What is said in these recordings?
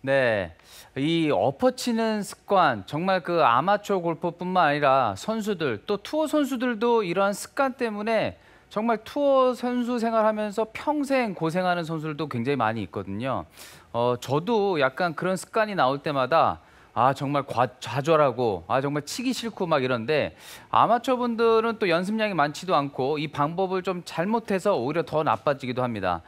네, 이 엎어치는 습관 정말 그 아마추어 골퍼뿐만 아니라 선수들 또 투어 선수들도 이러한 습관 때문에 정말 투어 선수 생활하면서 평생 고생하는 선수들도 굉장히 많이 있거든요. 저도 약간 그런 습관이 나올 때마다 정말 좌절하고 정말 치기 싫고 막 이런데 아마추어 분들은 또 연습량이 많지도 않고 이 방법을 좀 잘못해서 오히려 더 나빠지기도 합니다.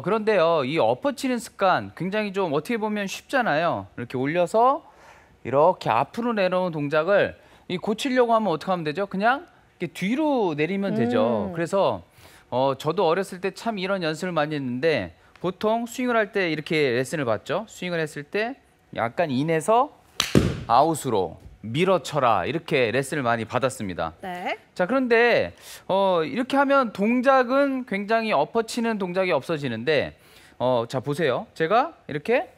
그런데요, 이 엎어치는 습관 굉장히 좀 어떻게 보면 쉽잖아요. 이렇게 올려서 이렇게 앞으로 내려오는 동작을 고치려고 하면 어떻게 하면 되죠? 그냥 이렇게 뒤로 내리면 되죠. 그래서 저도 어렸을 때 참 이런 연습을 많이 했는데 보통 스윙을 할 때 이렇게 레슨을 받죠. 스윙을 했을 때 약간 인에서 아웃으로 밀어쳐라 이렇게 레슨을 많이 받았습니다. 네. 자, 그런데 이렇게 하면 동작은 굉장히 엎어치는 동작이 없어지는데 자, 보세요. 제가 이렇게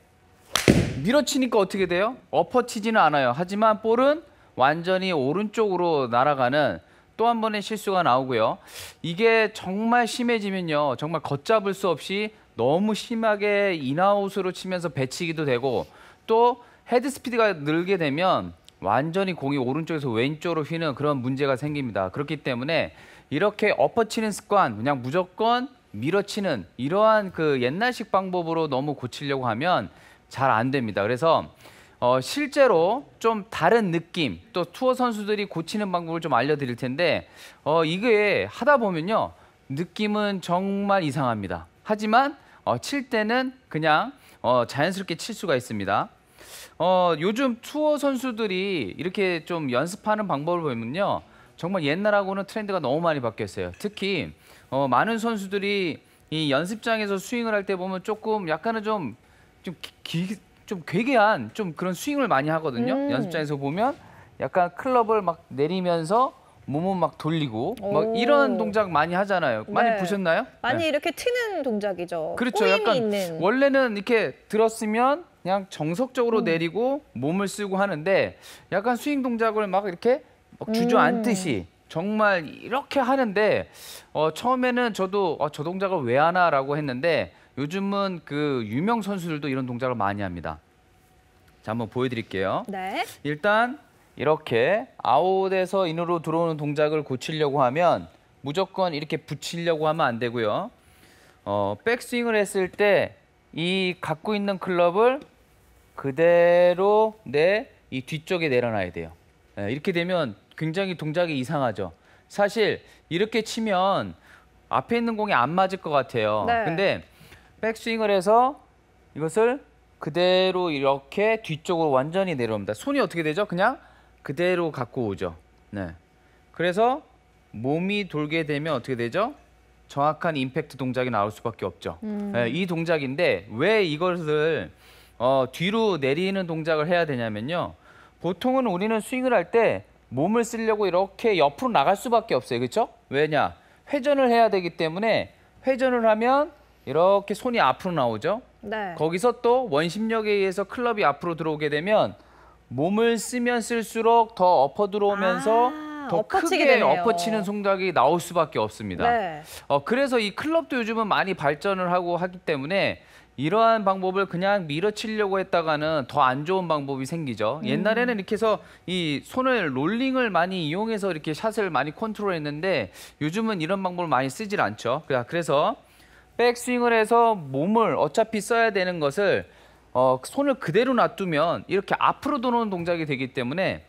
밀어치니까 어떻게 돼요? 엎어치지는 않아요. 하지만 볼은 완전히 오른쪽으로 날아가는 또 한 번의 실수가 나오고요. 이게 정말 심해지면요. 정말 걷잡을 수 없이 너무 심하게 인아웃으로 치면서 배치기도 되고 또 헤드 스피드가 늘게 되면 완전히 공이 오른쪽에서 왼쪽으로 휘는 그런 문제가 생깁니다. 그렇기 때문에 이렇게 엎어치는 습관, 그냥 무조건 밀어치는 이러한 그 옛날식 방법으로 너무 고치려고 하면 잘 안 됩니다. 그래서 실제로 좀 다른 느낌, 또 투어 선수들이 고치는 방법을 좀 알려드릴 텐데 이게 하다 보면요. 느낌은 정말 이상합니다. 하지만 칠 때는 그냥 자연스럽게 칠 수가 있습니다. 요즘 투어 선수들이 이렇게 좀 연습하는 방법을 보면요. 정말 옛날하고는 트렌드가 너무 많이 바뀌었어요. 특히 많은 선수들이 이 연습장에서 스윙을 할 때 보면 조금 약간은 좀 괴괴한 좀 그런 스윙을 많이 하거든요. 연습장에서 보면 약간 클럽을 막 내리면서 몸은 막 돌리고 막 이런 동작 많이 하잖아요. 많이 네. 보셨나요? 많이 네. 이렇게 튀는 동작이죠. 그렇죠. 꼬임이 약간 있는. 원래는 이렇게 들었으면 그냥 정석적으로 내리고 몸을 쓰고 하는데 약간 스윙 동작을 막 이렇게 막 주저앉듯이 정말 이렇게 하는데 처음에는 저도 저 동작을 왜 하나라고 했는데 요즘은 그 유명 선수들도 이런 동작을 많이 합니다. 자, 한번 보여드릴게요. 네. 일단 이렇게 아웃에서 인으로 들어오는 동작을 고치려고 하면 무조건 이렇게 붙이려고 하면 안 되고요. 백스윙을 했을 때 이 갖고 있는 클럽을 그대로 이 뒤쪽에 내려놔야 돼요. 이렇게 되면 굉장히 동작이 이상하죠. 사실 이렇게 치면 앞에 있는 공이 안 맞을 것 같아요. 네. 근데 백스윙을 해서 이것을 그대로 이렇게 뒤쪽으로 완전히 내려옵니다. 손이 어떻게 되죠? 그냥 그대로 갖고 오죠. 네. 그래서 몸이 돌게 되면 어떻게 되죠? 정확한 임팩트 동작이 나올 수밖에 없죠. 네, 이 동작인데 왜 이것을 뒤로 내리는 동작을 해야 되냐면요. 보통은 우리는 스윙을 할 때 몸을 쓰려고 이렇게 옆으로 나갈 수밖에 없어요. 그렇죠? 왜냐? 회전을 해야 되기 때문에 회전을 하면 이렇게 손이 앞으로 나오죠. 네. 거기서 또 원심력에 의해서 클럽이 앞으로 들어오게 되면 몸을 쓰면 쓸수록 더 엎어 들어오면서 더 엎어치게 크게 되네요. 엎어치는 동작이 나올 수밖에 없습니다. 네. 그래서 이 클럽도 요즘은 많이 발전을 하고 하기 때문에 이러한 방법을 그냥 밀어치려고 했다가는 더 안 좋은 방법이 생기죠. 옛날에는 이렇게 해서 이 손을 롤링을 많이 이용해서 이렇게 샷을 많이 컨트롤했는데 요즘은 이런 방법을 많이 쓰질 않죠. 그래서 백스윙을 해서 몸을 어차피 써야 되는 것을 손을 그대로 놔두면 이렇게 앞으로 도는 동작이 되기 때문에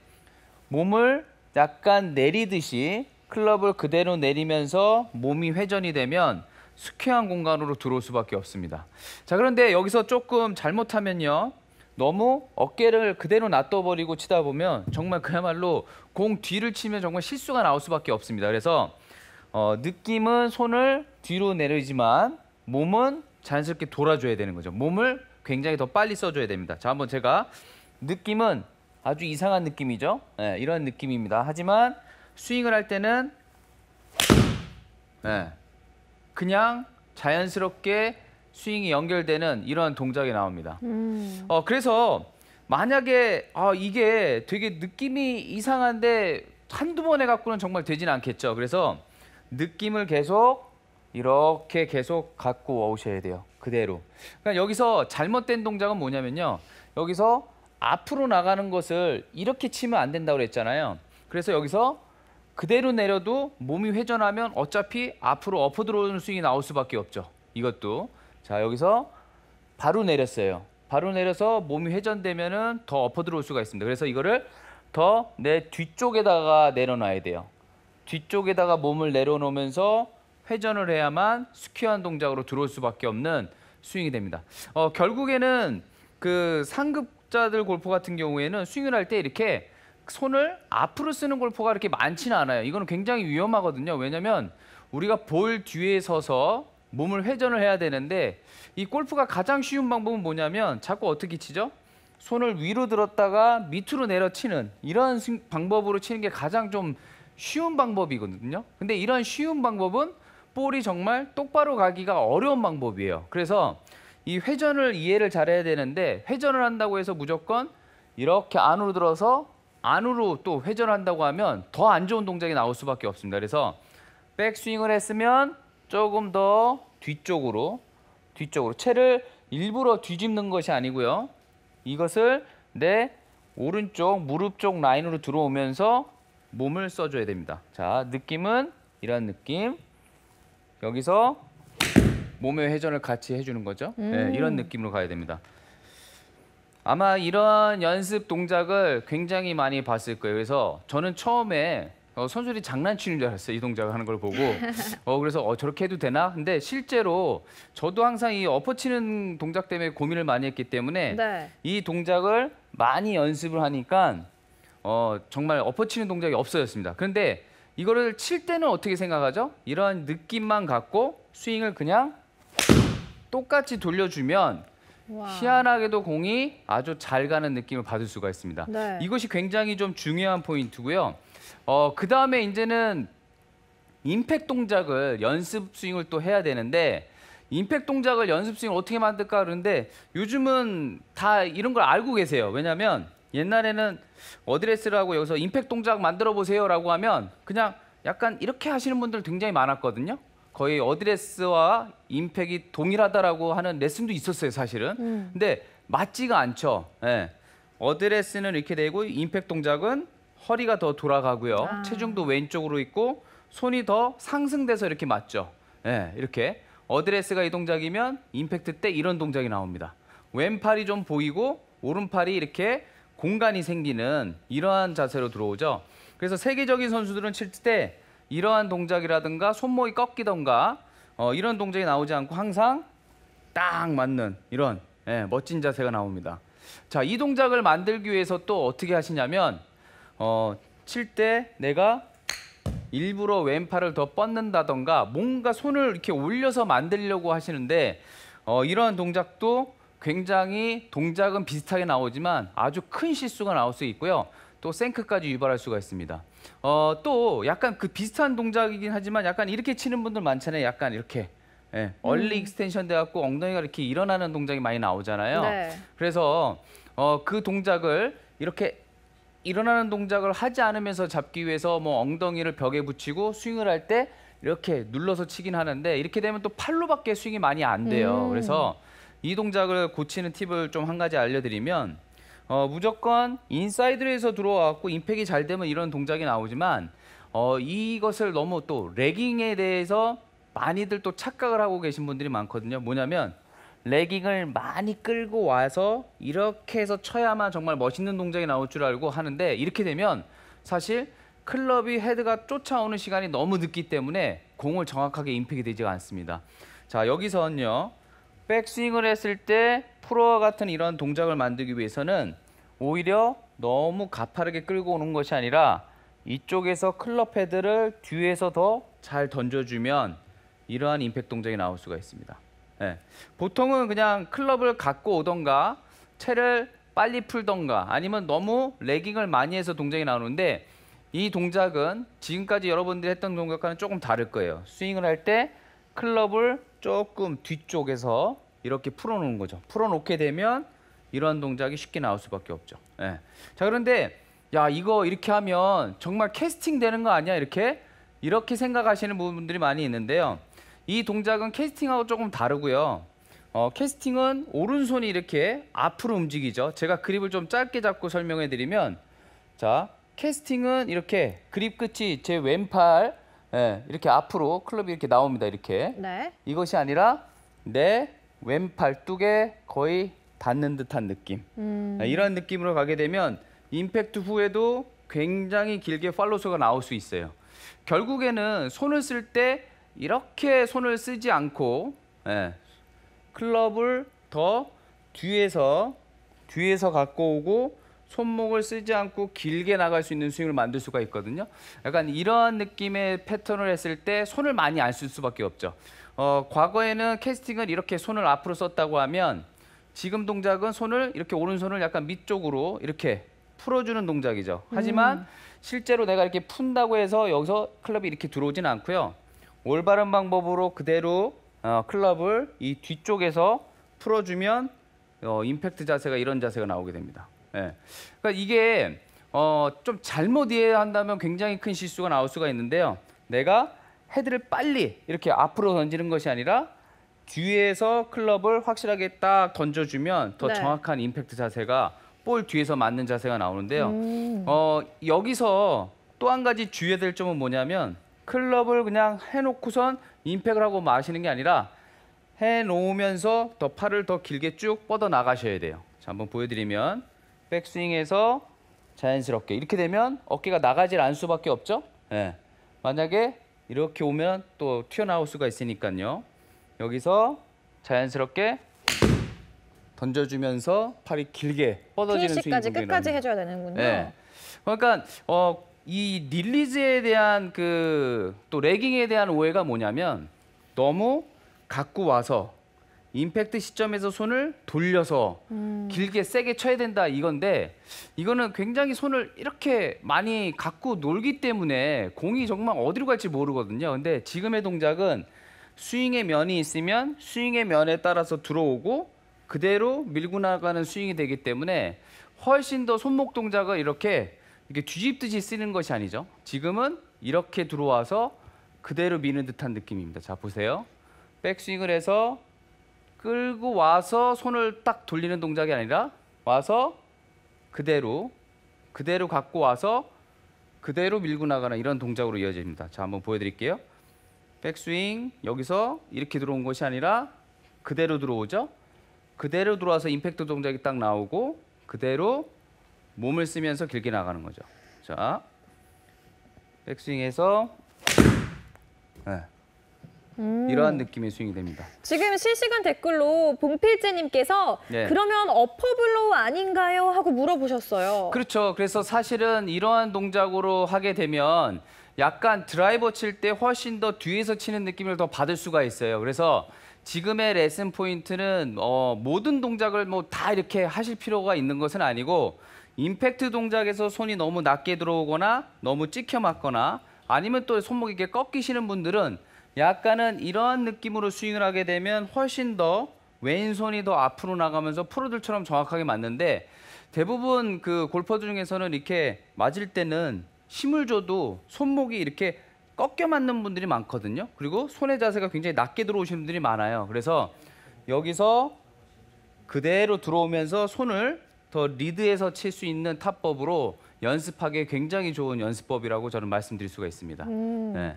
몸을 약간 내리듯이 클럽을 그대로 내리면서 몸이 회전이 되면 스퀘어한 공간으로 들어올 수밖에 없습니다. 자, 그런데 여기서 조금 잘못하면요. 너무 어깨를 그대로 놔둬버리고 치다 보면 정말 그야말로 공 뒤를 치면 정말 실수가 나올 수밖에 없습니다. 그래서 느낌은 손을 뒤로 내리지만 몸은 자연스럽게 돌아줘야 되는 거죠. 몸을 굉장히 더 빨리 써줘야 됩니다. 자, 한번 제가 느낌은 아주 이상한 느낌이죠. 네, 이런 느낌입니다. 하지만 스윙을 할 때는 그냥 자연스럽게 스윙이 연결되는 이런 동작이 나옵니다. 그래서 만약에 이게 되게 느낌이 이상한데 한두 번 해갖고는 정말 되지는 않겠죠. 그래서 느낌을 계속 이렇게 계속 갖고 오셔야 돼요. 그대로. 그러니까 여기서 잘못된 동작은 뭐냐면요. 여기서 앞으로 나가는 것을 이렇게 치면 안 된다고 그랬잖아요. 그래서 여기서 그대로 내려도 몸이 회전하면 어차피 앞으로 엎어 들어오는 스윙이 나올 수밖에 없죠. 이것도. 자, 여기서 바로 내렸어요. 바로 내려서 몸이 회전되면은 더 엎어 들어올 수가 있습니다. 그래서 이거를 더 내 뒤쪽에다가 내려놔야 돼요. 뒤쪽에다가 몸을 내려놓으면서 회전을 해야만 스퀘어한 동작으로 들어올 수밖에 없는 스윙이 됩니다. 결국에는 그 상급자들 골프 같은 경우에는 스윙을 할 때 이렇게 손을 앞으로 쓰는 골퍼가 그렇게 많지는 않아요. 이거는 굉장히 위험하거든요. 왜냐하면 우리가 볼 뒤에 서서 몸을 회전을 해야 되는데 이 골프가 가장 쉬운 방법은 뭐냐면 자꾸 어떻게 치죠? 손을 위로 들었다가 밑으로 내려치는 이런 방법으로 치는 게 가장 좀 쉬운 방법이거든요. 근데 이런 쉬운 방법은 볼이 정말 똑바로 가기가 어려운 방법이에요. 그래서 이 회전을 이해를 잘해야 되는데 회전을 한다고 해서 무조건 이렇게 안으로 들어서 안으로 또 회전을 한다고 하면 더 안 좋은 동작이 나올 수밖에 없습니다. 그래서 백스윙을 했으면 조금 더 뒤쪽으로 채를 일부러 뒤집는 것이 아니고요. 이것을 내 오른쪽 무릎 쪽 라인으로 들어오면서 몸을 써줘야 됩니다. 자, 느낌은 이런 느낌. 여기서 몸의 회전을 같이 해주는 거죠. 네, 이런 느낌으로 가야 됩니다. 아마 이런 연습 동작을 굉장히 많이 봤을 거예요. 그래서 저는 처음에 선수들이 장난치는 줄 알았어요. 이 동작을 하는 걸 보고. 그래서 저렇게 해도 되나? 근데 실제로 저도 항상 이 엎어치는 동작 때문에 고민을 많이 했기 때문에 네. 이 동작을 많이 연습을 하니까 정말 엎어치는 동작이 없어졌습니다. 그런데 이거를 칠 때는 어떻게 생각하죠? 이런 느낌만 갖고 스윙을 그냥 똑같이 돌려주면 와. 희한하게도 공이 아주 잘 가는 느낌을 받을 수가 있습니다. 네. 이것이 굉장히 좀 중요한 포인트고요. 그 다음에 이제는 임팩트 동작을 연습 스윙을 또 해야 되는데 임팩트 동작을 연습 스윙을 어떻게 만들까 그러는데 요즘은 다 이런 걸 알고 계세요. 왜냐하면 옛날에는 어드레스라고 여기서 임팩트 동작 만들어 보세요라고 하면 그냥 약간 이렇게 하시는 분들 굉장히 많았거든요. 거의 어드레스와 임팩이 동일하다라고 하는 레슨도 있었어요, 사실은. 근데 맞지가 않죠. 예. 어드레스는 이렇게 되고 임팩트 동작은 허리가 더 돌아가고요. 체중도 왼쪽으로 있고 손이 더 상승돼서 이렇게 맞죠. 예, 이렇게. 어드레스가 이 동작이면 임팩트 때 이런 동작이 나옵니다. 왼팔이 좀 보이고 오른팔이 이렇게 공간이 생기는 이러한 자세로 들어오죠. 그래서 세계적인 선수들은 칠 때 이러한 동작이라든가 손목이 꺾이던가 이런 동작이 나오지 않고 항상 딱 맞는 이런 멋진 자세가 나옵니다. 자, 이 동작을 만들기 위해서 또 어떻게 하시냐면 칠 때 내가 일부러 왼팔을 더 뻗는다던가 뭔가 손을 이렇게 올려서 만들려고 하시는데 이러한 동작도 굉장히 동작은 비슷하게 나오지만 아주 큰 실수가 나올 수 있고요. 또 생크까지 유발할 수가 있습니다. 또 약간 그 비슷한 동작이긴 하지만 약간 이렇게 치는 분들 많잖아요. 약간 이렇게 얼리 익스텐션 돼갖고 엉덩이가 이렇게 일어나는 동작이 많이 나오잖아요. 네. 그래서 그 동작을 이렇게 일어나는 동작을 하지 않으면서 잡기 위해서 뭐 엉덩이를 벽에 붙이고 스윙을 할 때 이렇게 눌러서 치긴 하는데 이렇게 되면 또 팔로밖에 스윙이 많이 안 돼요. 그래서 이 동작을 고치는 팁을 좀 한 가지 알려드리면 무조건 인사이드에서 들어와갖고 임팩이 잘 되면 이런 동작이 나오지만 이것을 너무 또 레깅에 대해서 많이들 또 착각을 하고 계신 분들이 많거든요. 뭐냐면 레깅을 많이 끌고 와서 이렇게 해서 쳐야만 정말 멋있는 동작이 나올 줄 알고 하는데 이렇게 되면 사실 클럽이 헤드가 쫓아오는 시간이 너무 늦기 때문에 공을 정확하게 임팩이 되지가 않습니다. 자, 여기서는요. 백스윙을 했을 때 프로와 같은 이런 동작을 만들기 위해서는 오히려 너무 가파르게 끌고 오는 것이 아니라 이쪽에서 클럽 헤드를 뒤에서 더 잘 던져주면 이러한 임팩트 동작이 나올 수가 있습니다. 보통은 그냥 클럽을 갖고 오던가 채를 빨리 풀던가 아니면 너무 레깅을 많이 해서 동작이 나오는데 이 동작은 지금까지 여러분들이 했던 동작과는 조금 다를 거예요. 스윙을 할 때 클럽을 조금 뒤쪽에서 이렇게 풀어놓는 거죠. 풀어놓게 되면 이러한 동작이 쉽게 나올 수밖에 없죠. 자, 그런데 야, 이거 이렇게 하면 정말 캐스팅 되는 거 아니야? 이렇게 생각하시는 분들이 많이 있는데요. 이 동작은 캐스팅하고 조금 다르고요. 캐스팅은 오른손이 이렇게 앞으로 움직이죠. 제가 그립을 좀 짧게 잡고 설명해 드리면, 자, 캐스팅은 이렇게 그립 끝이 제 왼팔, 예, 이렇게 앞으로 클럽이 이렇게 나옵니다. 이렇게. 네. 이것이 아니라 내 왼팔뚝에 거의 닿는 듯한 느낌. 이런 느낌으로 가게 되면 임팩트 후에도 굉장히 길게 팔로우스가 나올 수 있어요. 결국에는 손을 쓸 때 이렇게 손을 쓰지 않고, 예, 클럽을 더 뒤에서 갖고 오고 손목을 쓰지 않고 길게 나갈 수 있는 스윙을 만들 수가 있거든요. 약간 이런 느낌의 패턴을 했을 때 손을 많이 안 쓸 수밖에 없죠. 과거에는 캐스팅을 이렇게 손을 앞으로 썼다고 하면 지금 동작은 손을 이렇게 오른손을 약간 밑쪽으로 이렇게 풀어주는 동작이죠. 하지만 실제로 내가 이렇게 푼다고 해서 여기서 클럽이 이렇게 들어오진 않고요. 올바른 방법으로 그대로 클럽을 이 뒤쪽에서 풀어주면 임팩트 자세가 이런 자세가 나오게 됩니다. 예. 그러니까 이게 좀 잘못 이해한다면 굉장히 큰 실수가 나올 수가 있는데요. 내가 헤드를 빨리 이렇게 앞으로 던지는 것이 아니라 뒤에서 클럽을 확실하게 딱 던져주면 더 네. 정확한 임팩트 자세가 볼 뒤에서 맞는 자세가 나오는데요. 여기서 또 한 가지 주의해야 될 점은 뭐냐면 클럽을 그냥 해놓고선 임팩을 하고 마시는 게 아니라 해놓으면서 더 팔을 더 길게 쭉 뻗어 나가셔야 돼요. 자, 한번 보여드리면 백스윙에서 자연스럽게 이렇게 되면 어깨가 나가질 않을 수밖에 없죠. 예. 만약에 이렇게 오면 또 튀어나올 수가 있으니까요. 여기서 자연스럽게 던져주면서 팔이 길게 뻗어지는 스윙이 피니시까지 끝까지 해줘야 되는군요. 네. 그러니까 이 릴리즈에 대한 또 레깅에 대한 오해가 뭐냐면 너무 갖고 와서 임팩트 시점에서 손을 돌려서 길게 세게 쳐야 된다 이건데, 이거는 굉장히 손을 이렇게 많이 갖고 놀기 때문에 공이 정말 어디로 갈지 모르거든요. 근데 지금의 동작은 스윙의 면이 있으면 스윙의 면에 따라서 들어오고 그대로 밀고 나가는 스윙이 되기 때문에 훨씬 더 손목 동작을 이렇게 뒤집듯이 쓰는 것이 아니죠. 지금은 이렇게 들어와서 그대로 미는 듯한 느낌입니다. 자, 보세요. 백스윙을 해서 끌고 와서 손을 딱 돌리는 동작이 아니라 와서 그대로 갖고 와서 그대로 밀고 나가는 이런 동작으로 이어집니다. 자, 한번 보여드릴게요. 백스윙 여기서 이렇게 들어온 것이 아니라 그대로 들어오죠. 그대로 들어와서 임팩트 동작이 딱 나오고 그대로 몸을 쓰면서 길게 나가는 거죠. 자, 백스윙에서 네. 이러한 느낌의 스윙이 됩니다. 지금 실시간 댓글로 봉필재님께서 네. 그러면 어퍼블로우 아닌가요? 하고 물어보셨어요. 그렇죠. 그래서 사실은 이러한 동작으로 하게 되면 약간 드라이버 칠 때 훨씬 더 뒤에서 치는 느낌을 더 받을 수가 있어요. 그래서 지금의 레슨 포인트는 모든 동작을 뭐 다 이렇게 하실 필요가 있는 것은 아니고, 임팩트 동작에서 손이 너무 낮게 들어오거나 너무 찍혀 맞거나 아니면 또 손목이 이렇게 꺾이시는 분들은 약간은 이러한 느낌으로 스윙을 하게 되면 훨씬 더 왼손이 더 앞으로 나가면서 프로들처럼 정확하게 맞는데, 대부분 골퍼들 중에서는 이렇게 맞을 때는 힘을 줘도 손목이 이렇게 꺾여 맞는 분들이 많거든요. 그리고 손의 자세가 굉장히 낮게 들어오시는 분들이 많아요. 그래서 여기서 그대로 들어오면서 손을 더 리드해서 칠 수 있는 타법으로 연습하기에 굉장히 좋은 연습법이라고 저는 말씀드릴 수가 있습니다. 네.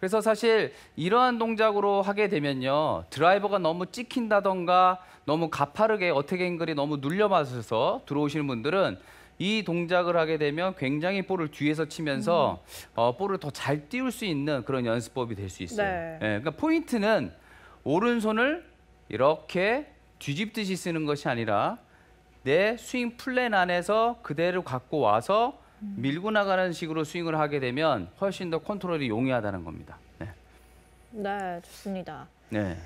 그래서 사실 이러한 동작으로 하게 되면요, 드라이버가 너무 찍힌다던가 너무 가파르게 어택 앵글이 너무 눌려맞아서 들어오시는 분들은 이 동작을 하게 되면 굉장히 볼을 뒤에서 치면서 볼을 더 잘 띄울 수 있는 그런 연습법이 될 수 있어요. 네. 그러니까 포인트는 오른손을 이렇게 뒤집듯이 쓰는 것이 아니라 내 스윙 플랜 안에서 그대로 갖고 와서 밀고 나가는 식으로 스윙을 하게 되면 훨씬 더 컨트롤이 용이하다는 겁니다. 네. 네, 좋습니다. 네.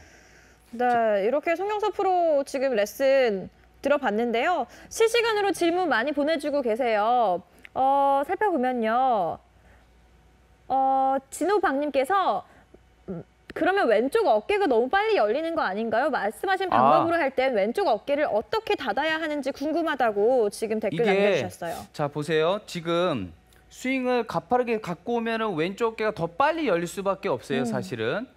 네, 이렇게 송영서 프로 지금 레슨 들어봤는데요. 실시간으로 질문 많이 보내주고 계세요. 살펴보면요. 진호박님께서 그러면 왼쪽 어깨가 너무 빨리 열리는 거 아닌가요? 말씀하신 방법으로 할 땐 왼쪽 어깨를 어떻게 닫아야 하는지 궁금하다고 지금 댓글 남겨주셨어요. 자, 보세요. 지금 스윙을 가파르게 갖고 오면은 왼쪽 어깨가 더 빨리 열릴 수밖에 없어요, 사실은.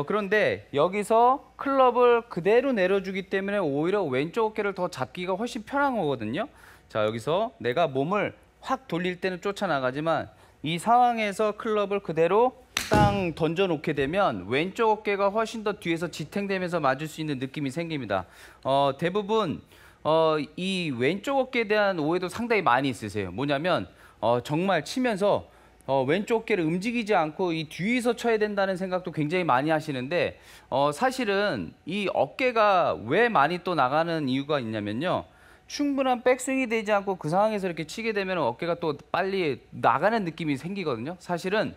그런데 여기서 클럽을 그대로 내려주기 때문에 오히려 왼쪽 어깨를 더 잡기가 훨씬 편한 거거든요. 자, 여기서 내가 몸을 확 돌릴 때는 쫓아나가지만 이 상황에서 클럽을 그대로 땅 던져놓게 되면 왼쪽 어깨가 훨씬 더 뒤에서 지탱되면서 맞을 수 있는 느낌이 생깁니다. 대부분 이 왼쪽 어깨에 대한 오해도 상당히 많이 있으세요. 뭐냐면 정말 치면서 왼쪽 어깨를 움직이지 않고 이 뒤에서 쳐야 된다는 생각도 굉장히 많이 하시는데 사실은 이 어깨가 왜 많이 또 나가는 이유가 있냐면요. 충분한 백스윙이 되지 않고 그 상황에서 이렇게 치게 되면 어깨가 또 빨리 나가는 느낌이 생기거든요. 사실은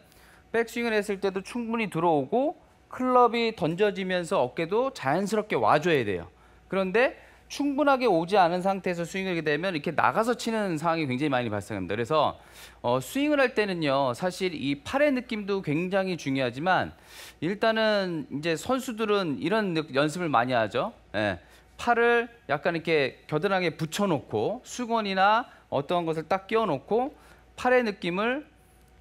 백스윙을 했을 때도 충분히 들어오고 클럽이 던져지면서 어깨도 자연스럽게 와줘야 돼요. 그런데 충분하게 오지 않은 상태에서 스윙을 하게 되면 이렇게 나가서 치는 상황이 굉장히 많이 발생합니다. 그래서 스윙을 할 때는요, 사실 이 팔의 느낌도 굉장히 중요하지만 일단은 이제 선수들은 이런 연습을 많이 하죠. 예. 팔을 약간 이렇게 겨드랑이에 붙여놓고 수건이나 어떠한 것을 딱 끼워놓고 팔의 느낌을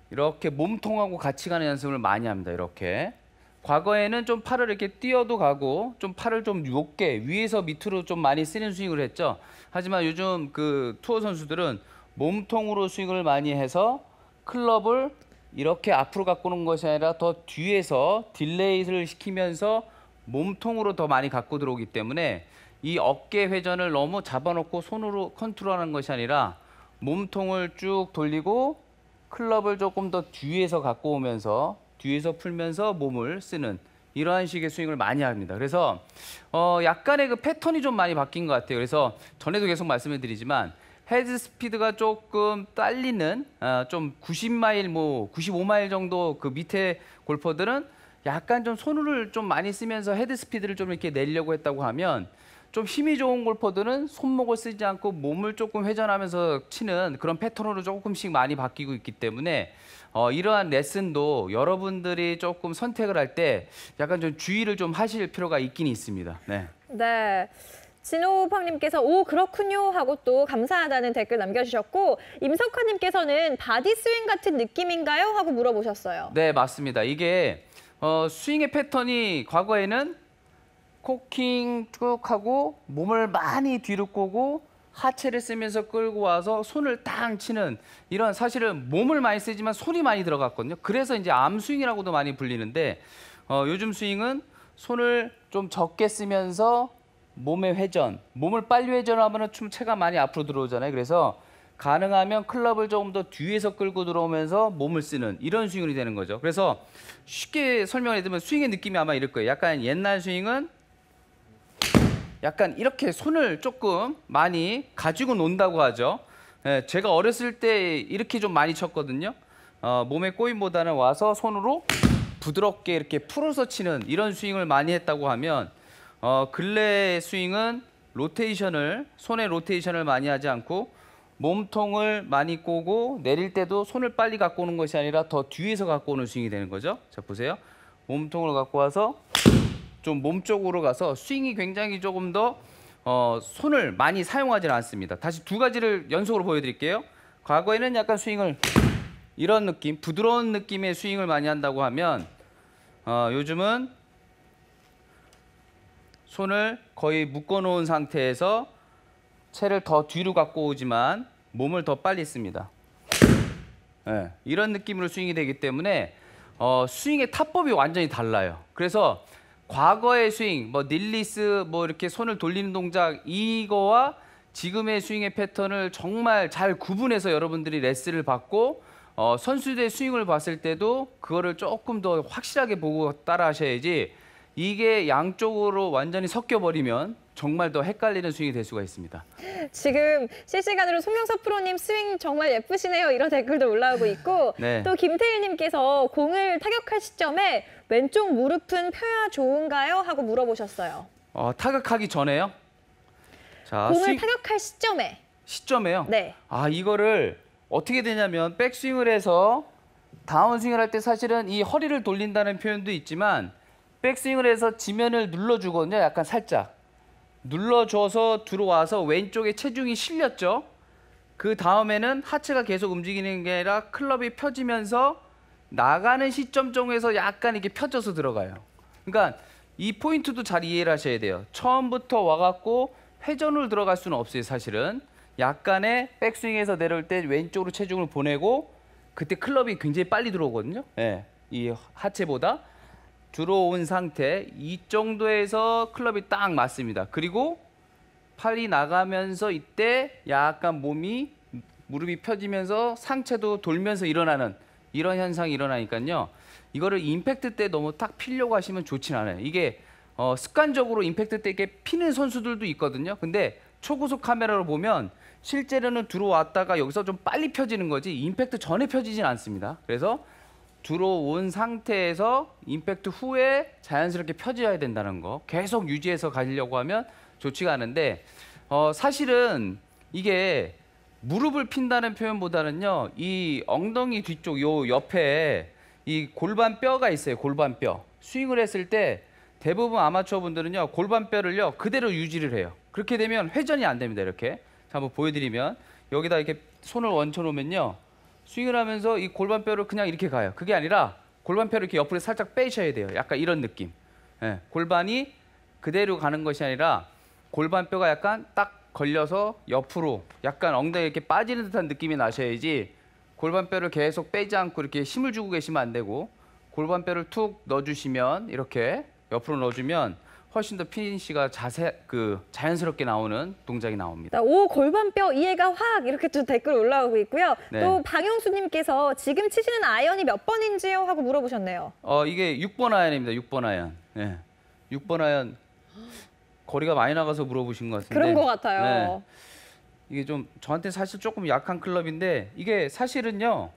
이렇게 몸통하고 같이 가는 연습을 많이 합니다. 이렇게. 과거에는 좀 팔을 이렇게 띄어도 가고 좀 팔을 좀 높게 위에서 밑으로 좀 많이 쓰는 스윙을 했죠. 하지만 요즘 그 투어 선수들은 몸통으로 스윙을 많이 해서 클럽을 이렇게 앞으로 갖고 오는 것이 아니라 더 뒤에서 딜레이를 시키면서 몸통으로 더 많이 갖고 들어오기 때문에 이 어깨 회전을 너무 잡아놓고 손으로 컨트롤하는 것이 아니라 몸통을 쭉 돌리고 클럽을 조금 더 뒤에서 갖고 오면서 뒤에서 풀면서 몸을 쓰는 이러한 식의 스윙을 많이 합니다. 그래서 약간의 그 패턴이 좀 많이 바뀐 것 같아요. 그래서 전에도 계속 말씀을 드리지만 헤드 스피드가 조금 딸리는 좀 90마일, 뭐 95마일 정도 그 밑에 골퍼들은 약간 좀 손을 좀 많이 쓰면서 헤드 스피드를 좀 이렇게 내려고 했다고 하면 좀 힘이 좋은 골퍼들은 손목을 쓰지 않고 몸을 조금 회전하면서 치는 그런 패턴으로 조금씩 많이 바뀌고 있기 때문에 이러한 레슨도 여러분들이 조금 선택을 할 때 약간 좀 주의를 좀 하실 필요가 있긴 있습니다. 네. 네. 진호팡님께서 오 그렇군요 하고 또 감사하다는 댓글 남겨주셨고 임석환님께서는 바디 스윙 같은 느낌인가요? 하고 물어보셨어요. 네, 맞습니다. 이게 스윙의 패턴이 과거에는 코킹 쭉 하고 몸을 많이 뒤로 꼬고 하체를 쓰면서 끌고 와서 손을 탕 치는 이런 사실은 몸을 많이 쓰지만 손이 많이 들어갔거든요. 그래서 이제 암스윙이라고도 많이 불리는데 요즘 스윙은 손을 좀 적게 쓰면서 몸의 회전, 몸을 빨리 회전하면 좀 체가 많이 앞으로 들어오잖아요. 그래서 가능하면 클럽을 조금 더 뒤에서 끌고 들어오면서 몸을 쓰는 이런 스윙이 되는 거죠. 그래서 쉽게 설명해 드리면 스윙의 느낌이 아마 이럴 거예요. 약간 옛날 스윙은 약간 이렇게 손을 조금 많이 가지고 논다고 하죠. 예, 제가 어렸을 때 이렇게 좀 많이 쳤거든요. 몸의 꼬임보다는 와서 손으로 부드럽게 이렇게 풀어서 치는 이런 스윙을 많이 했다고 하면 근래 스윙은 손의 로테이션을 많이 하지 않고 몸통을 많이 꼬고 내릴 때도 손을 빨리 갖고 오는 것이 아니라 더 뒤에서 갖고 오는 스윙이 되는 거죠. 자, 보세요. 몸통을 갖고 와서 좀 몸쪽으로 가서 스윙이 굉장히 조금 더 손을 많이 사용하지는 않습니다. 다시 두 가지를 연속으로 보여드릴게요. 과거에는 약간 스윙을 이런 느낌, 부드러운 느낌의 스윙을 많이 한다고 하면 요즘은 손을 거의 묶어놓은 상태에서 채를 더 뒤로 갖고 오지만 몸을 더 빨리 씁니다. 네, 이런 느낌으로 스윙이 되기 때문에 스윙의 타법이 완전히 달라요. 그래서 과거의 스윙, 뭐 닐리스, 뭐 이렇게 손을 돌리는 동작 이거와 지금의 스윙의 패턴을 정말 잘 구분해서 여러분들이 레슨을 받고 선수들의 스윙을 봤을 때도 그거를 조금 더 확실하게 보고 따라 하셔야지 이게 양쪽으로 완전히 섞여버리면 정말 더 헷갈리는 스윙이 될 수가 있습니다. 지금 실시간으로 송명섭 프로님 스윙 정말 예쁘시네요. 이런 댓글도 올라오고 있고 네. 또 김태일님께서 공을 타격할 시점에 왼쪽 무릎은 펴야 좋은가요? 하고 물어보셨어요. 타격하기 전에요? 자, 공을 타격할 시점에요? 네. 이거를 어떻게 되냐면 백스윙을 해서 다운스윙을 할 때 사실은 이 허리를 돌린다는 표현도 있지만 백스윙을 해서 지면을 눌러주거든요. 약간 살짝. 눌러줘서 들어와서 왼쪽에 체중이 실렸죠. 그 다음에는 하체가 계속 움직이는 게 아니라 클럽이 펴지면서 나가는 시점 쪽에서 약간 이렇게 펴져서 들어가요. 그러니까 이 포인트도 잘 이해를 하셔야 돼요. 처음부터 와갖고 회전으로 들어갈 수는 없어요, 사실은. 약간의 백스윙에서 내려올 때 왼쪽으로 체중을 보내고 그때 클럽이 굉장히 빨리 들어오거든요. 예, 이 하체보다. 들어온 상태, 이 정도에서 클럽이 딱 맞습니다. 그리고 팔이 나가면서 이때 약간 무릎이 펴지면서 상체도 돌면서 일어나는 이런 현상이 일어나니까요. 이거를 임팩트 때 너무 딱 피려고 하시면 좋진 않아요. 이게 습관적으로 임팩트 때 이렇게 피는 선수들도 있거든요. 근데 초고속 카메라로 보면 실제로는 들어왔다가 여기서 좀 빨리 펴지는 거지 임팩트 전에 펴지진 않습니다. 그래서 들어온 상태에서 임팩트 후에 자연스럽게 펴져야 된다는 거. 계속 유지해서 가려고 하면 좋지가 않은데 사실은 이게 무릎을 핀다는 표현보다는요. 이 엉덩이 뒤쪽 요 옆에 이 골반 뼈가 있어요. 골반 뼈. 스윙을 했을 때 대부분 아마추어 분들은요. 골반 뼈를요. 그대로 유지를 해요. 그렇게 되면 회전이 안 됩니다. 이렇게. 자, 한번 보여드리면 여기다 이렇게 손을 얹혀 놓으면요. 스윙을 하면서 이 골반뼈를 그냥 이렇게 가요. 그게 아니라 골반뼈를 이렇게 옆으로 살짝 빼셔야 돼요. 약간 이런 느낌. 예, 골반이 그대로 가는 것이 아니라 골반뼈가 약간 딱 걸려서 옆으로 약간 엉덩이 이렇게 빠지는 듯한 느낌이 나셔야지 골반뼈를 계속 빼지 않고 이렇게 힘을 주고 계시면 안 되고 골반뼈를 툭 넣어주시면 이렇게 옆으로 넣어주면 훨씬 더 피니시가 자연스럽게 나오는 동작이 나옵니다. 오, 골반뼈 이해가 확 이렇게 또 댓글 올라오고 있고요. 네. 또 방영수님께서 지금 치시는 아이언이 몇 번인지요? 하고 물어보셨네요. 이게 6번 아이언입니다. 6번 아이언. 네. 6번 아이언 거리가 많이 나가서 물어보신 것 같은데. 그런 것 같아요. 네. 이게 좀 저한테 사실 조금 약한 클럽인데 이게 사실은요.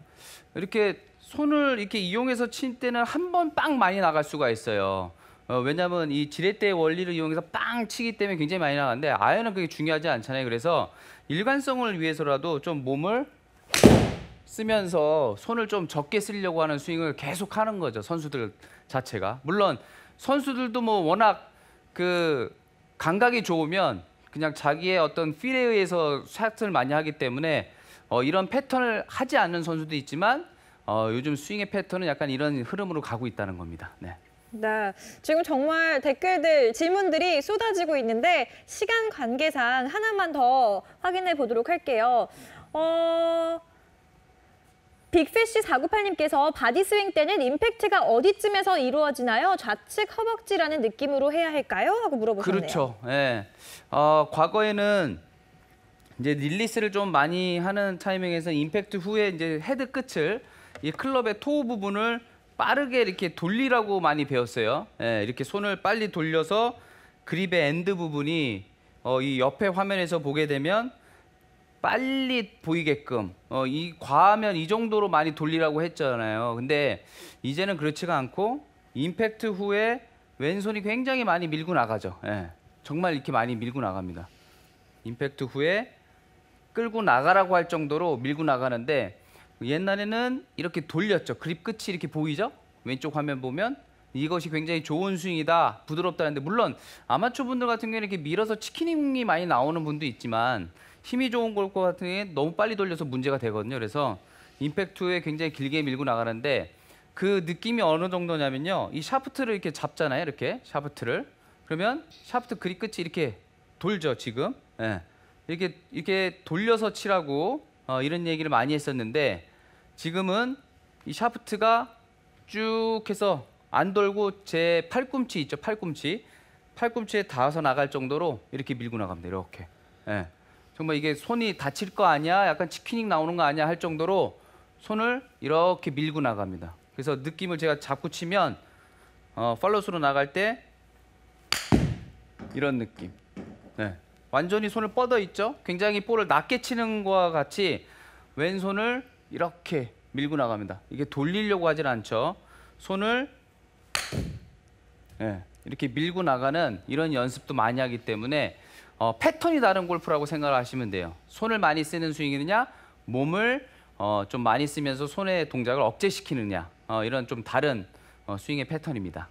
이렇게 손을 이렇게 이용해서 칠 때는 한 번 빵 많이 나갈 수가 있어요. 왜냐하면 이 지렛대의 원리를 이용해서 빵 치기 때문에 굉장히 많이 나가는데 아이언은 그게 중요하지 않잖아요. 그래서 일관성을 위해서라도 좀 몸을 쓰면서 손을 좀 적게 쓰려고 하는 스윙을 계속 하는 거죠. 선수들 자체가. 물론 선수들도 뭐 워낙 그 감각이 좋으면 그냥 자기의 어떤 필에 의해서 샷을 많이 하기 때문에 이런 패턴을 하지 않는 선수도 있지만 요즘 스윙의 패턴은 약간 이런 흐름으로 가고 있다는 겁니다. 네. 네, 지금 정말 댓글들, 질문들이 쏟아지고 있는데 시간 관계상 하나만 더 확인해 보도록 할게요. 빅피쉬 498님께서 바디스윙 때는 임팩트가 어디쯤에서 이루어지나요? 좌측 허벅지라는 느낌으로 해야 할까요? 하고 물어보셨네요. 그렇죠. 예. 과거에는 이제 릴리스를 좀 많이 하는 타이밍에서 임팩트 후에 이제 헤드 끝을 이 클럽의 토우 부분을 빠르게 이렇게 돌리라고 많이 배웠어요. 예, 이렇게 손을 빨리 돌려서 그립의 엔드 부분이 이 옆에 화면에서 보게 되면 빨리 보이게끔 과하면 이 정도로 많이 돌리라고 했잖아요. 근데 이제는 그렇지가 않고 임팩트 후에 왼손이 굉장히 많이 밀고 나가죠. 예, 정말 이렇게 많이 밀고 나갑니다. 임팩트 후에 끌고 나가라고 할 정도로 밀고 나가는데 옛날에는 이렇게 돌렸죠. 그립 끝이 이렇게 보이죠? 왼쪽 화면 보면 이것이 굉장히 좋은 스윙이다, 부드럽다는데 물론 아마추어 분들 같은 경우에는 이렇게 밀어서 치킨이 많이 나오는 분도 있지만 힘이 좋은 것 같은 경우에 너무 빨리 돌려서 문제가 되거든요. 그래서 임팩트 후에 굉장히 길게 밀고 나가는데 그 느낌이 어느 정도냐면요. 이 샤프트를 이렇게 잡잖아요. 이렇게 샤프트를. 그러면 샤프트 그립 끝이 이렇게 돌죠. 지금. 예. 이렇게 돌려서 치라고 이런 얘기를 많이 했었는데 지금은 이 샤프트가 쭉 해서 안 돌고 제 팔꿈치 있죠. 팔꿈치에 닿아서 나갈 정도로 이렇게 밀고 나갑니다. 이렇게. 예. 정말 이게 손이 다칠 거 아니야? 약간 치킨닝 나오는 거 아니야? 할 정도로 손을 이렇게 밀고 나갑니다. 그래서 느낌을 제가 잡고 치면 팔로스로 나갈 때 이런 느낌. 네. 완전히 손을 뻗어 있죠. 굉장히 볼을 낮게 치는 것과 같이 왼손을 이렇게 밀고 나갑니다. 이게 돌리려고 하진 않죠. 손을 이렇게 밀고 나가는 이런 연습도 많이 하기 때문에 패턴이 다른 골프라고 생각을 하시면 돼요. 손을 많이 쓰는 스윙이느냐, 몸을 좀 많이 쓰면서 손의 동작을 억제시키느냐, 이런 좀 다른 스윙의 패턴입니다.